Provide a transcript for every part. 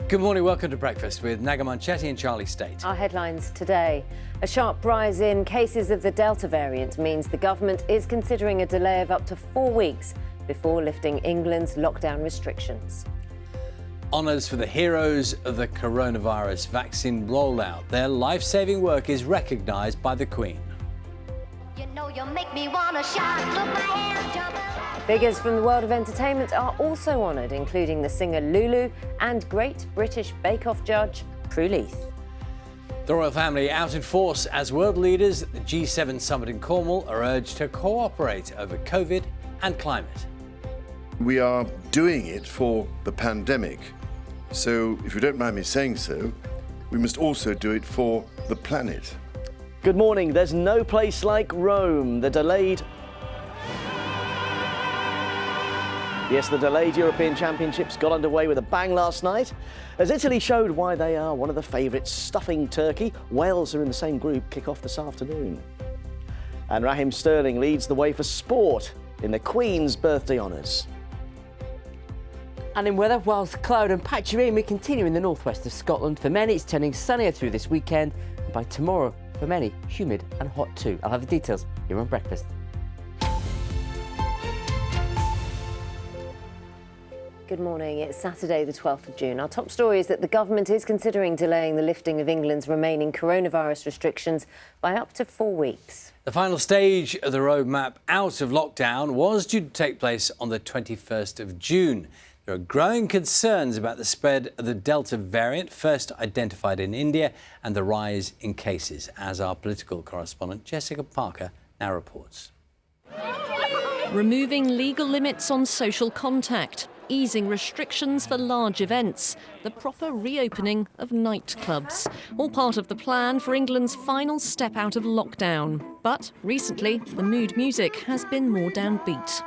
Good morning, welcome to Breakfast with Naga Chetty and Charlie State. Our headlines today. A sharp rise in cases of the Delta variant means the government is considering a delay of up to 4 weeks before lifting England's lockdown restrictions. Honours for the heroes of the coronavirus vaccine rollout. Their life-saving work is recognised by the Queen. You know you make me wanna shout, look my hands jump up. Figures from the world of entertainment are also honoured, including the singer Lulu and Great British Bake Off judge Prue Leith. The royal family out in force as world leaders at the G7 summit in Cornwall are urged to cooperate over COVID and climate. We are doing it for the pandemic, so if you don't mind me saying so, we must also do it for the planet. Good morning. There's no place like Rome. The delayed European Championships got underway with a bang last night as Italy showed why they are one of the favourites, stuffing Turkey. Wales are in the same group, kick off this afternoon. And Raheem Sterling leads the way for sport in the Queen's birthday honours. And in weather, whilst cloud and patchy rain may continue in the northwest of Scotland, for many it's turning sunnier through this weekend, and by tomorrow, for many, humid and hot too. I'll have the details here on Breakfast. Good morning. It's Saturday, the 12th of June. Our top story is that the government is considering delaying the lifting of England's remaining coronavirus restrictions by up to 4 weeks. The final stage of the roadmap out of lockdown was due to take place on the 21st of June. There are growing concerns about the spread of the Delta variant, first identified in India, and the rise in cases, as our political correspondent Jessica Parker now reports. Removing legal limits on social contact, easing restrictions for large events, the proper reopening of nightclubs. All part of the plan for England's final step out of lockdown. But recently, the mood music has been more downbeat.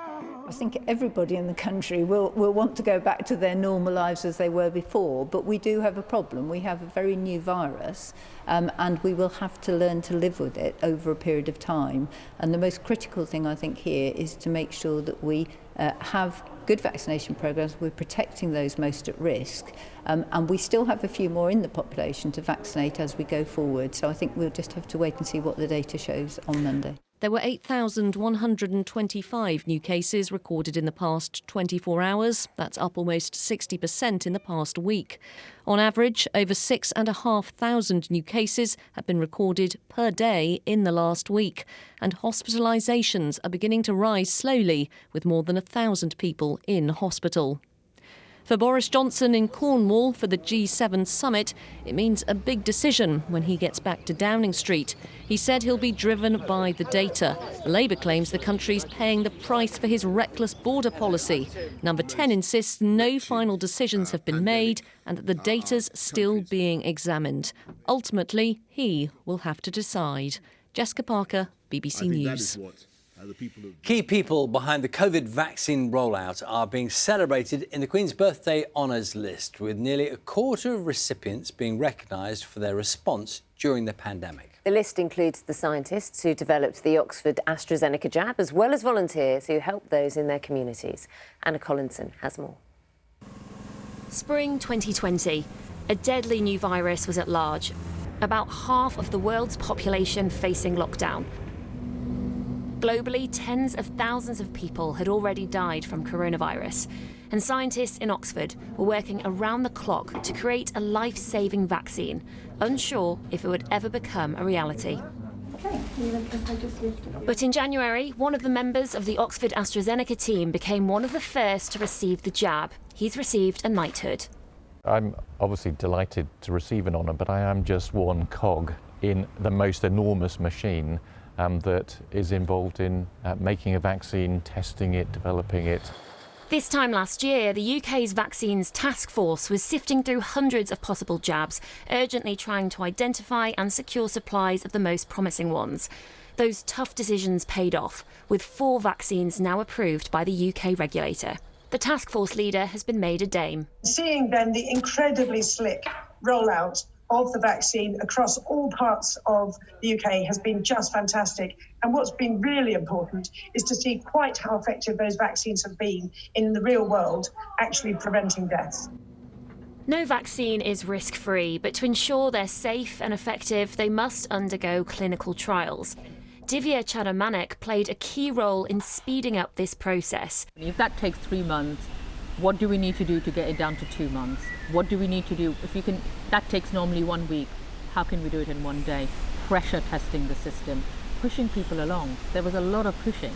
I think everybody in the country will want to go back to their normal lives as they were before, but we do have a problem. We have a very new virus, and we will have to learn to live with it over a period of time. And the most critical thing, I think, here is to make sure that we have good vaccination programs. We're protecting those most at risk, and we still have a few more in the population to vaccinate as we go forward. So I think we'll just have to wait and see what the data shows on Monday. There were 8,125 new cases recorded in the past 24 hours. That's up almost 60% in the past week. On average, over 6,500 new cases have been recorded per day in the last week. And hospitalisations are beginning to rise slowly, with more than 1,000 people in hospital. For Boris Johnson in Cornwall for the G7 summit, it means a big decision when he gets back to Downing Street. He said he'll be driven by the data. Labour claims the country's paying the price for his reckless border policy. Number 10 insists no final decisions have been made and that the data's still being examined. Ultimately, he will have to decide. Jessica Parker, BBC News. Key people behind the COVID vaccine rollout are being celebrated in the Queen's birthday honours list, with nearly a quarter of recipients being recognised for their response during the pandemic. The list includes the scientists who developed the Oxford AstraZeneca jab, as well as volunteers who helped those in their communities. Anna Collinson has more. Spring 2020. A deadly new virus was at large. About half of the world's population facing lockdown. Globally, tens of thousands of people had already died from coronavirus, and scientists in Oxford were working around the clock to create a life-saving vaccine, unsure if it would ever become a reality. But in January, one of the members of the Oxford AstraZeneca team became one of the first to receive the jab. He's received a knighthood. I'm obviously delighted to receive an honour, but I am just one cog in the most enormous machine that is involved in making a vaccine, testing it, developing it. This time last year, the UK's vaccines task force was sifting through hundreds of possible jabs, urgently trying to identify and secure supplies of the most promising ones. Those tough decisions paid off, with 4 vaccines now approved by the UK regulator. The task force leader has been made a dame. Seeing then the incredibly slick rollout of the vaccine across all parts of the UK has been just fantastic. And what's been really important is to see quite how effective those vaccines have been in the real world, actually preventing deaths. No vaccine is risk-free, but to ensure they're safe and effective, they must undergo clinical trials. Divya Chadamanek played a key role in speeding up this process. If that takes 3 months, what do we need to do to get it down to 2 months? What do we need to do? If you can, that takes normally 1 week. How can we do it in 1 day? Pressure testing the system, pushing people along. There was a lot of pushing.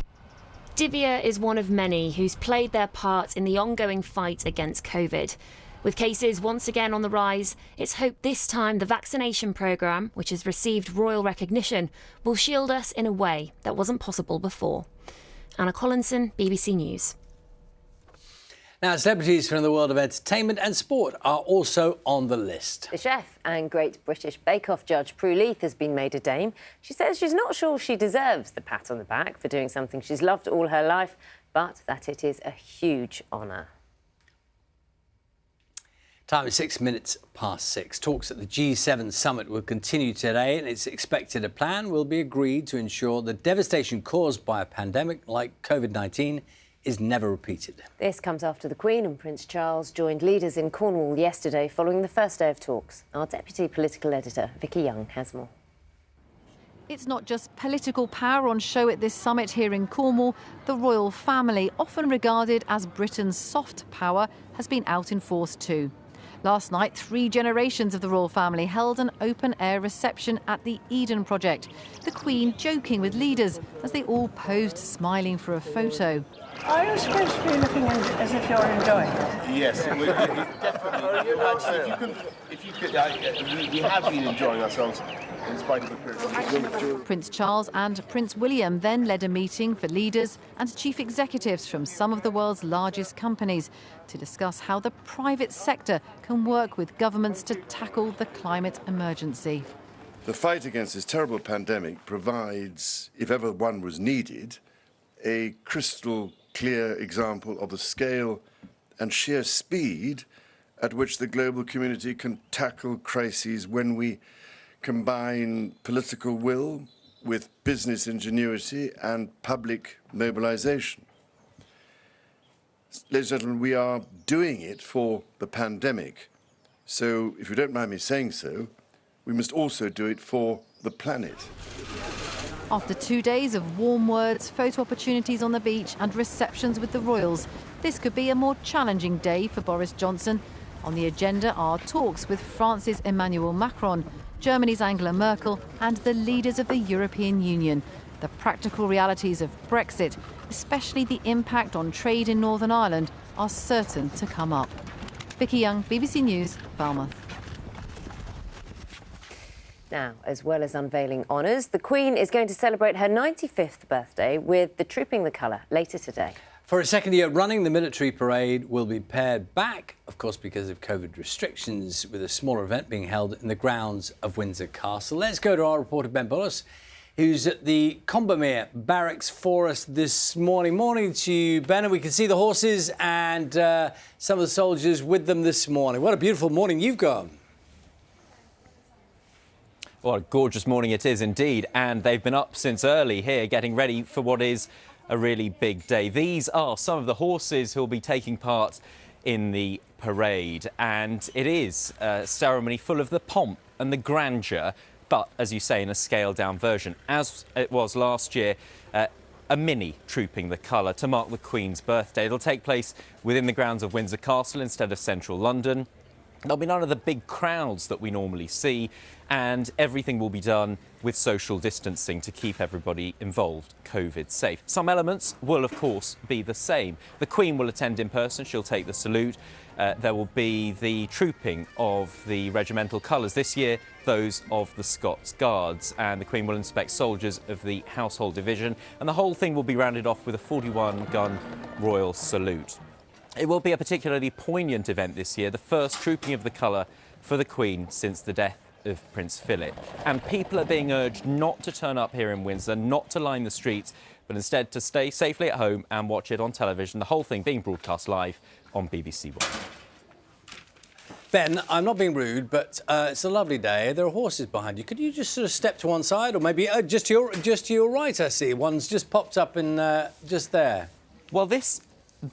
Divya is one of many who's played their part in the ongoing fight against COVID. With cases once again on the rise, it's hoped this time the vaccination programme, which has received royal recognition, will shield us in a way that wasn't possible before. Anna Collinson, BBC News. Now, celebrities from the world of entertainment and sport are also on the list. The chef and Great British Bake Off judge Prue Leith has been made a dame. She says she's not sure she deserves the pat on the back for doing something she's loved all her life, but that it is a huge honour. Time is 6 minutes past 6. Talks at the G7 summit will continue today, and it's expected a plan will be agreed to ensure the devastation caused by a pandemic like COVID-19 is never repeated. This comes after the Queen and Prince Charles joined leaders in Cornwall yesterday following the first day of talks. Our deputy political editor, Vicky Young, has more. It's not just political power on show at this summit here in Cornwall. The royal family, often regarded as Britain's soft power, has been out in force too. Last night, 3 generations of the royal family held an open-air reception at the Eden Project. The Queen joking with leaders as they all posed smiling for a photo. Are you supposed to be looking as if you're enjoying it? Yes, we have been enjoying ourselves in spite of the period. Prince Charles and Prince William then led a meeting for leaders and chief executives from some of the world's largest companies to discuss how the private sector can work with governments to tackle the climate emergency. The fight against this terrible pandemic provides, if ever one was needed, a crystal clear example of the scale and sheer speed at which the global community can tackle crises when we combine political will with business ingenuity and public mobilization. Ladies and gentlemen, we are doing it for the pandemic. So, if you don't mind me saying so, we must also do it for the planet. After 2 days of warm words, photo opportunities on the beach and receptions with the royals, this could be a more challenging day for Boris Johnson. On the agenda are talks with France's Emmanuel Macron, Germany's Angela Merkel and the leaders of the European Union. The practical realities of Brexit, especially the impact on trade in Northern Ireland, are certain to come up. Vicky Young, BBC News, Falmouth. Now, as well as unveiling honours, the Queen is going to celebrate her 95th birthday with the Trooping the Colour later today. For a second year running, the military parade will be pared back, of course, because of COVID restrictions, with a smaller event being held in the grounds of Windsor Castle. Let's go to our reporter, Ben Bullis, who's at the Combermere Barracks for us this morning. Morning to you, Ben, and we can see the horses and some of the soldiers with them this morning. What a beautiful morning you've got. What a gorgeous morning it is indeed, and they've been up since early here getting ready for what is a really big day. These are some of the horses who will be taking part in the parade, and it is a ceremony full of the pomp and the grandeur, but, as you say, in a scaled-down version, as it was last year, a mini Trooping the Colour to mark the Queen's birthday. It'll take place within the grounds of Windsor Castle instead of central London. There'll be none of the big crowds that we normally see, and everything will be done with social distancing to keep everybody involved COVID safe. Some elements will, of course, be the same. The Queen will attend in person. She'll take the salute. There will be the trooping of the regimental colours. This year, those of the Scots Guards. And the Queen will inspect soldiers of the Household Division. And the whole thing will be rounded off with a 41-gun royal salute. It will be a particularly poignant event this year, the first trooping of the colour for the Queen since the death of Prince Philip. And people are being urged not to turn up here in Windsor, not to line the streets, but instead to stay safely at home and watch it on television, the whole thing being broadcast live on BBC One. Ben, I'm not being rude, but it's a lovely day. There are horses behind you. Could you just sort of step to one side, or maybe just to your right? I see one's just popped up in just there. Well, this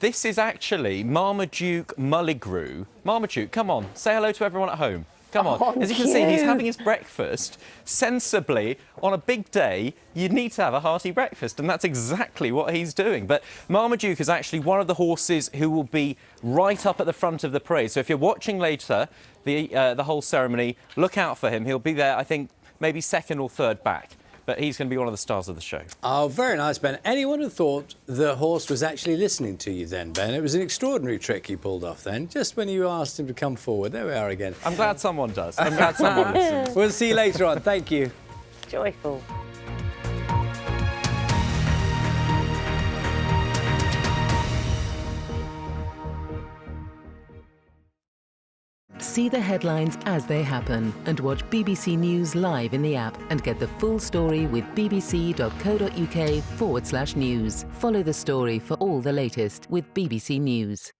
this is actually Marmaduke Mulligrew. Marmaduke, come on, say hello to everyone at home. Come on. Oh, As you can see, he's having his breakfast. Sensibly, on a big day, you need to have a hearty breakfast, and that's exactly what he's doing. But Marmaduke is actually one of the horses who will be right up at the front of the parade. So if you're watching later the whole ceremony, look out for him. He'll be there, I think, maybe second or third back. But he's going to be one of the stars of the show. Oh, very nice, Ben. Anyone who thought the horse was actually listening to you then, Ben? It was an extraordinary trick you pulled off then, just when you asked him to come forward. There we are again. I'm glad someone does. I'm glad someone listens. We'll see you later on. Thank you. Joyful. See the headlines as they happen and watch BBC News live in the app and get the full story with bbc.co.uk/news. Follow the story for all the latest with BBC News.